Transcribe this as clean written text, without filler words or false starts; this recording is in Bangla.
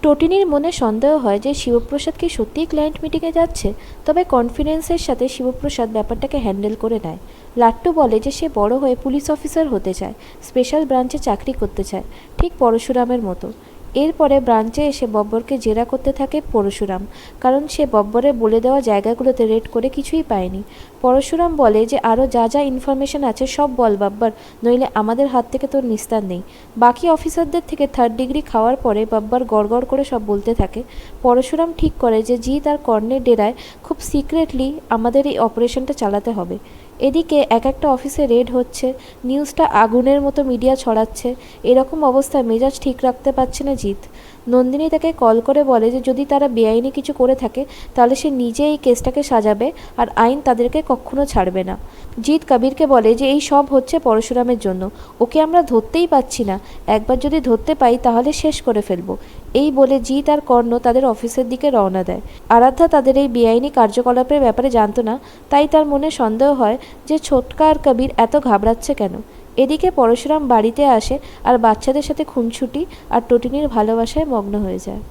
টোটিনির মনে সন্দেহ হয় যে শিবপ্রসাদ কি সত্যিই ক্লায়েন্ট মিটিংয়ে যাচ্ছে, তবে কনফিডেন্সের সাথে শিবপ্রসাদ ব্যাপারটাকে হ্যান্ডেল করে নেয়। লাট্টু বলে যে সে বড় হয়ে পুলিশ অফিসার হতে চায়, স্পেশাল ব্রাঞ্চে চাকরি করতে চায়, ঠিক পরশুরামের মতো। এরপরে ব্রাঞ্চে এসে বব্বরকে জেরা করতে থাকে পরশুরাম, কারণ সে বব্বরের বলে দেওয়া জায়গাগুলোতে রেড করে কিছুই পায়নি। পরশুরাম বলে যে আরও যা যা ইনফরমেশন আছে সব বল বাব্বর, নইলে আমাদের হাত থেকে তোর নিস্তার নেই। বাকি অফিসারদের থেকে 3rd ডিগ্রি খাওয়ার পরে বাব্বর গড়গড় করে সব বলতে থাকে। পরশুরাম ঠিক করে যে জিৎ আর কর্ণের ডেরায় খুব সিক্রেটলি আমাদের এই অপারেশনটা চালাতে হবে। এদিকে এক একটা অফিসে রেড হচ্ছে, নিউজটা আগুনের মতো মিডিয়া ছড়াচ্ছে। এরকম অবস্থায় মেজাজ ঠিক রাখতে পারছে না জিৎ। নন্দিনী তাকে কল করে বলে যে যদি তারা বেআইনি কিছু করে থাকে তাহলে সে নিজে এই কেসটাকে সাজাবে, আর আইন তাদেরকে কখনো ছাড়বে না। জিৎ কবিরকে বলে যে এই সব হচ্ছে পরশুরামের জন্য, ওকে আমরা ধরতেই পাচ্ছি না, একবার যদি ধরতে পাই তাহলে শেষ করে ফেলবো। এই বলে জিৎ আর কর্ণ তাদের অফিসের দিকে রওনা দেয়। আরাধ্যা তাদের এই বেআইনি কার্যকলাপের ব্যাপারে জানতো না, তাই তার মনে সন্দেহ হয় যে ছোটকা আর কবির এত ঘাবড়াচ্ছে কেন। এদিকে পরশুরাম বাড়িতে আসে আর বাচ্চাদের সাথে খুনছুটি আর টটিনির ভালোবাসায় মগ্ন হয়ে যায়।